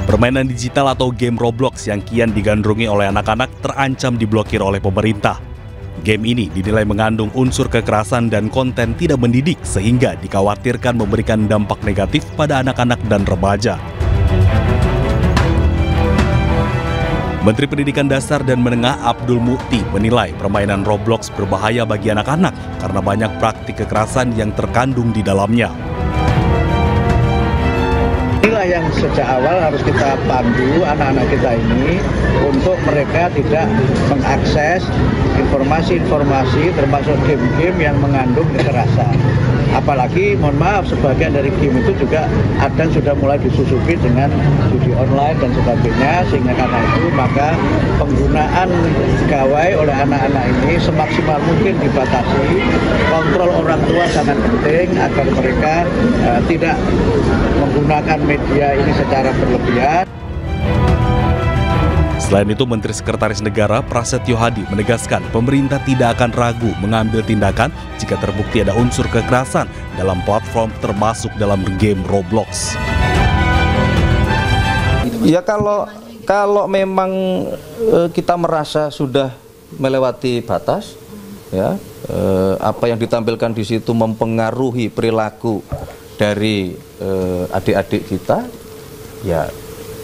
Permainan digital atau game Roblox yang kian digandrungi oleh anak-anak terancam diblokir oleh pemerintah. Game ini dinilai mengandung unsur kekerasan dan konten tidak mendidik sehingga dikhawatirkan memberikan dampak negatif pada anak-anak dan remaja. Menteri Pendidikan Dasar dan Menengah Abdul Mukti menilai permainan Roblox berbahaya bagi anak-anak karena banyak praktik kekerasan yang terkandung di dalamnya. Inilah yang sejak awal harus kita pandu anak-anak kita ini untuk mereka tidak mengakses informasi-informasi termasuk game-game yang mengandung kekerasan. Apalagi, mohon maaf, sebagian dari game itu juga ada sudah mulai disusupi dengan judi online dan sebagainya, sehingga karena itu maka penggunaan gawai oleh anak-anak ini semaksimal mungkin dibatasi. Kontrol orang tua sangat penting agar mereka tidak menggunakan media ini secara berlebihan. Selain itu, Menteri Sekretaris Negara Prasetyo Hadi menegaskan pemerintah tidak akan ragu mengambil tindakan jika terbukti ada unsur kekerasan dalam platform termasuk dalam game Roblox. Ya kalau memang kita merasa sudah melewati batas, ya apa yang ditampilkan di situ mempengaruhi perilaku dari adik-adik kita, ya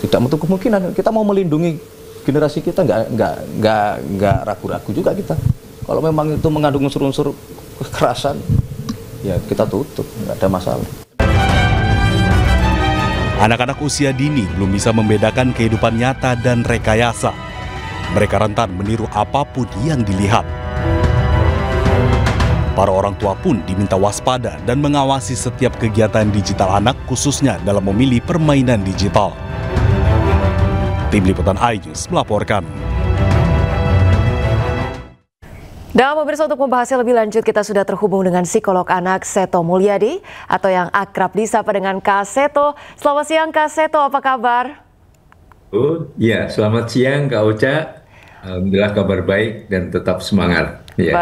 tidak menutup kemungkinan kita mau melindungi generasi kita, nggak ragu-ragu juga kita. Kalau memang itu mengandung unsur-unsur kekerasan, ya kita tutup, nggak ada masalah. Anak-anak usia dini belum bisa membedakan kehidupan nyata dan rekayasa. Mereka rentan meniru apapun yang dilihat. Para orang tua pun diminta waspada dan mengawasi setiap kegiatan digital anak, khususnya dalam memilih permainan digital. Tim Liputan iNews melaporkan. Dan pemirsa, untuk membahasnya lebih lanjut kita sudah terhubung dengan psikolog anak Seto Mulyadi atau yang akrab disapa dengan Kak Seto. Selamat siang Kak Seto, apa kabar? Ya, selamat siang Kak Ocha. Alhamdulillah kabar baik dan tetap semangat. Ya.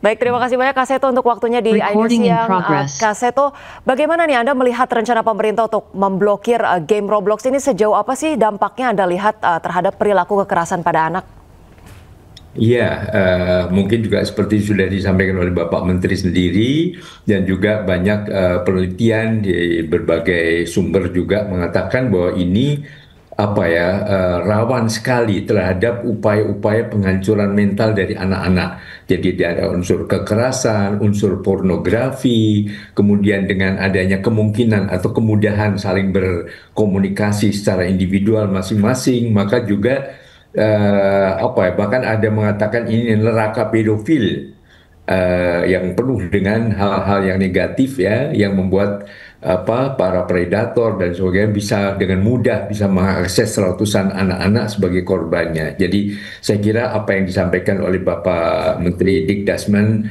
Baik, terima kasih banyak Kak Seto untuk waktunya di iNews Siang. Kak Seto, bagaimana nih Anda melihat rencana pemerintah untuk memblokir game Roblox ini, sejauh apa sih dampaknya Anda lihat terhadap perilaku kekerasan pada anak? Iya, mungkin juga seperti sudah disampaikan oleh Bapak Menteri sendiri, dan juga banyak penelitian di berbagai sumber juga mengatakan bahwa ini rawan sekali terhadap upaya-upaya penghancuran mental dari anak-anak. Jadi ada unsur kekerasan, unsur pornografi, kemudian dengan adanya kemungkinan atau kemudahan saling berkomunikasi secara individual masing-masing, maka juga bahkan ada mengatakan ini neraka pedofil yang penuh dengan hal-hal yang negatif, ya, yang membuat para predator dan sebagainya bisa dengan mudah bisa mengakses ratusan anak-anak sebagai korbannya. Jadi saya kira apa yang disampaikan oleh Bapak Menteri Dikdasmen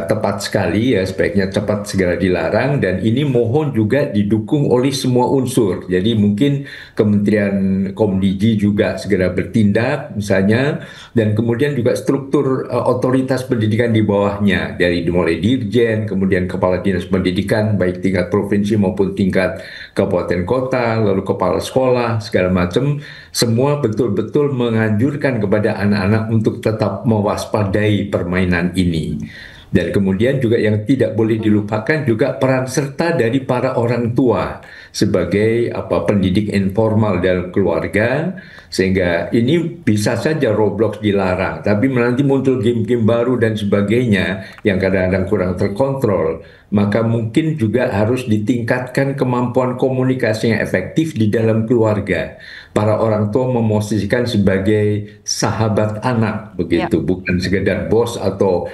tepat sekali, ya, sebaiknya cepat segera dilarang, dan ini mohon juga didukung oleh semua unsur. Jadi mungkin Kementerian Komdigi juga segera bertindak misalnya, dan kemudian juga struktur otoritas pendidikan di bawahnya, dari mulai dirjen, kemudian kepala dinas pendidikan baik tingkat provinsi maupun tingkat kabupaten kota, lalu kepala sekolah, segala macam, semua betul-betul menganjurkan kepada anak-anak untuk tetap mewaspadai permainan ini. Dan kemudian juga yang tidak boleh dilupakan juga peran serta dari para orang tua sebagai pendidik informal dalam keluarga, sehingga ini bisa saja Roblox dilarang, tapi nanti muncul game-game baru dan sebagainya yang kadang-kadang kurang terkontrol, maka mungkin juga harus ditingkatkan kemampuan komunikasi yang efektif di dalam keluarga. Para orang tua memosisikan sebagai sahabat anak, begitu, bukan sekedar bos atau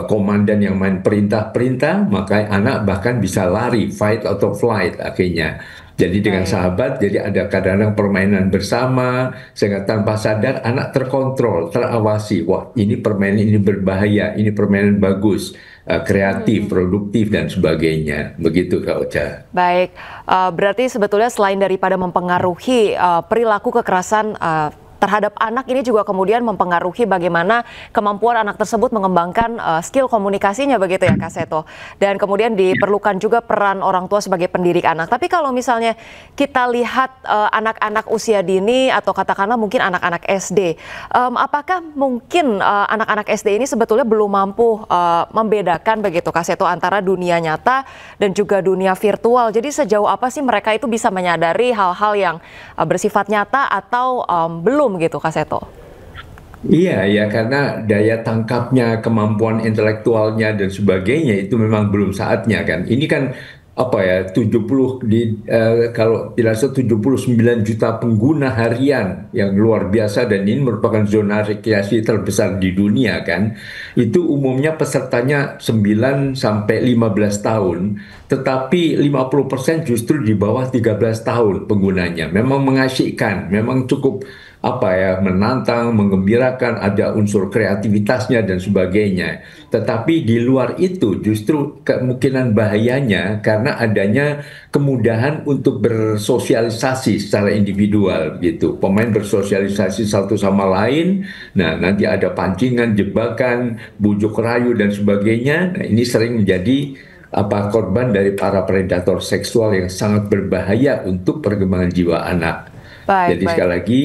komandan yang main perintah-perintah, maka anak bahkan bisa lari, fight atau flight akhirnya. Jadi dengan sahabat, jadi ada kadang-kadang permainan bersama, sehingga tanpa sadar anak terkontrol, terawasi. Wah, ini permainan ini berbahaya, ini permainan bagus, kreatif, produktif, dan sebagainya. Begitu Kak Ocha. Baik, berarti sebetulnya selain daripada mempengaruhi perilaku kekerasan terhadap anak ini juga kemudian mempengaruhi bagaimana kemampuan anak tersebut mengembangkan skill komunikasinya begitu ya Kak Seto. Dan kemudian diperlukan juga peran orang tua sebagai pendidik anak. Tapi kalau misalnya kita lihat anak-anak usia dini atau katakanlah mungkin anak-anak SD, apakah mungkin anak-anak SD ini sebetulnya belum mampu membedakan begitu Kak Seto antara dunia nyata dan juga dunia virtual. Jadi sejauh apa sih mereka itu bisa menyadari hal-hal yang bersifat nyata atau belum gitu Kak Seto? Iya, ya karena daya tangkapnya, kemampuan intelektualnya dan sebagainya itu memang belum saatnya kan. Ini kan apa ya, 70 kalau tidak salah 79 juta pengguna harian yang luar biasa, dan ini merupakan zona rekreasi terbesar di dunia kan. Itu umumnya pesertanya 9 sampai 15 tahun, tetapi 50% justru di bawah 13 tahun penggunanya. Memang mengasyikkan, memang cukup apa ya, menantang, menggembirakan, ada unsur kreativitasnya dan sebagainya. Tetapi di luar itu justru kemungkinan bahayanya karena adanya kemudahan untuk bersosialisasi secara individual gitu. Pemain bersosialisasi satu sama lain, nah nanti ada pancingan, jebakan, bujuk rayu dan sebagainya. Nah, ini sering menjadi korban dari para predator seksual yang sangat berbahaya untuk perkembangan jiwa anak. Jadi sekali lagi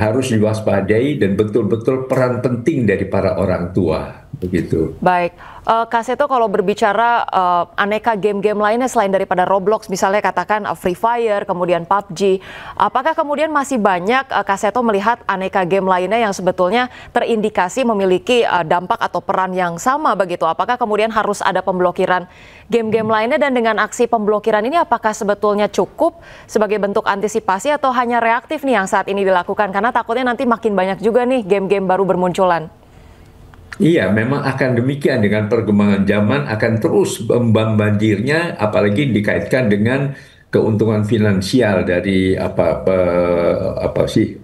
harus diwaspadai dan betul-betul peran penting dari para orang tua begitu. Baik, Kak Seto, kalau berbicara aneka game-game lainnya selain daripada Roblox, misalnya katakan Free Fire, kemudian PUBG, apakah kemudian masih banyak Kak Seto melihat aneka game lainnya yang sebetulnya terindikasi memiliki dampak atau peran yang sama begitu? Apakah kemudian harus ada pemblokiran game-game lainnya, dan dengan aksi pemblokiran ini apakah sebetulnya cukup sebagai bentuk antisipasi atau hanya reaktif nih yang saat ini dilakukan? Karena takutnya nanti makin banyak juga nih game-game baru bermunculan. Iya, memang akan demikian. Dengan perkembangan zaman akan terus membanjirnya, apalagi dikaitkan dengan keuntungan finansial dari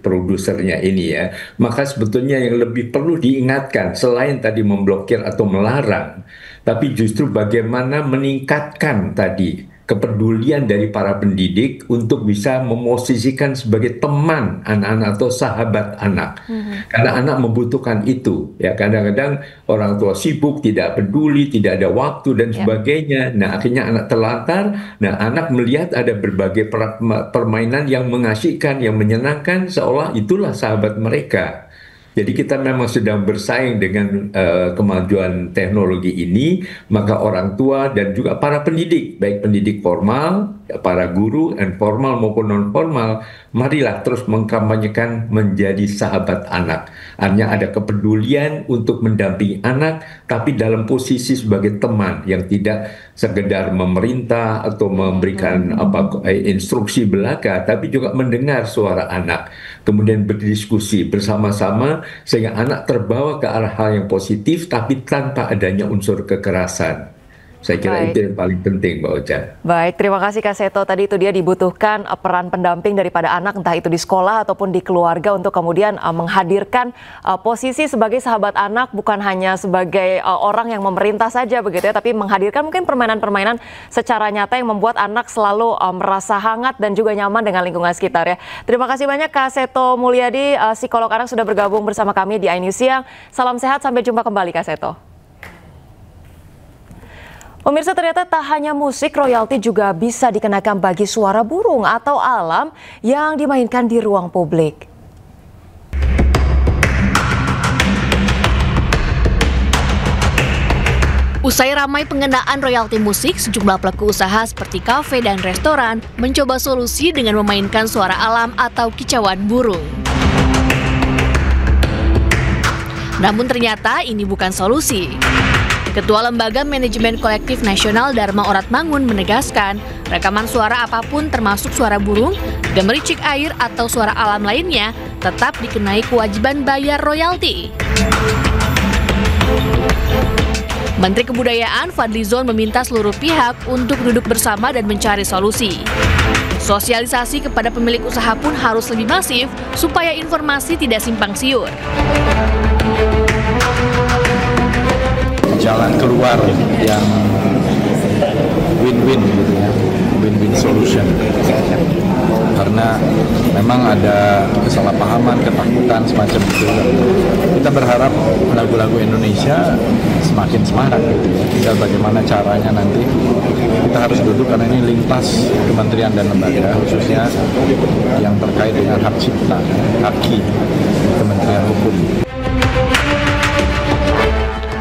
produsernya ini ya. Maka sebetulnya yang lebih perlu diingatkan selain tadi memblokir atau melarang, tapi justru bagaimana meningkatkan tadi kepedulian dari para pendidik untuk bisa memosisikan sebagai teman anak-anak atau sahabat anak. Karena anak membutuhkan itu. Ya, kadang-kadang orang tua sibuk, tidak peduli, tidak ada waktu dan sebagainya. Nah, akhirnya anak terlantar. Nah, anak melihat ada berbagai permainan yang mengasyikkan, yang menyenangkan, seolah itulah sahabat mereka. Jadi kita memang sedang bersaing dengan kemajuan teknologi ini, maka orang tua dan juga para pendidik, baik pendidik formal, para guru, informal maupun non-formal, marilah terus mengkampanyekan menjadi sahabat anak. Artinya ada kepedulian untuk mendampingi anak, tapi dalam posisi sebagai teman yang tidak sekedar memerintah atau memberikan instruksi belaka, tapi juga mendengar suara anak, kemudian berdiskusi bersama-sama sehingga anak terbawa ke arah hal yang positif tapi tanpa adanya unsur kekerasan. Saya kira itu yang paling penting, Mbak Ocha. Baik, terima kasih Kak Seto. Tadi itu dia dibutuhkan peran pendamping daripada anak, entah itu di sekolah ataupun di keluarga, untuk kemudian menghadirkan posisi sebagai sahabat anak, bukan hanya sebagai orang yang memerintah saja begitu ya, tapi menghadirkan mungkin permainan-permainan secara nyata yang membuat anak selalu merasa hangat dan juga nyaman dengan lingkungan sekitar ya. Terima kasih banyak Kak Seto Mulyadi, psikolog anak, sudah bergabung bersama kami di iNews Siang. Salam sehat, sampai jumpa kembali Kak Seto. Pemirsa, ternyata tak hanya musik, royalti juga bisa dikenakan bagi suara burung atau alam yang dimainkan di ruang publik. Usai ramai pengenaan royalti musik, sejumlah pelaku usaha seperti kafe dan restoran mencoba solusi dengan memainkan suara alam atau kicauan burung. Namun ternyata ini bukan solusi. Ketua Lembaga Manajemen Kolektif Nasional Dharma Oratmangun menegaskan, rekaman suara apapun termasuk suara burung, gemericik air atau suara alam lainnya tetap dikenai kewajiban bayar royalti. Menteri Kebudayaan Fadlizon meminta seluruh pihak untuk duduk bersama dan mencari solusi. Sosialisasi kepada pemilik usaha pun harus lebih masif supaya informasi tidak simpang siur. Jalan keluar yang win-win gitu ya, win-win solution. karena memang ada kesalahpahaman, ketakutan semacam itu. Kita berharap lagu-lagu Indonesia semakin semangat gitu ya. Tinggal bagaimana caranya nanti kita harus duduk karena ini lintas kementerian dan lembaga, khususnya yang terkait dengan hak cipta, HAKI, Kementerian Hukum.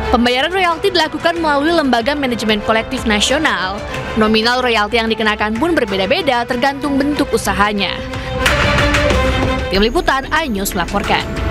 Pembayaran royalti dilakukan melalui Lembaga Manajemen Kolektif Nasional. Nominal royalti yang dikenakan pun berbeda-beda tergantung bentuk usahanya. Tim Liputan iNews melaporkan.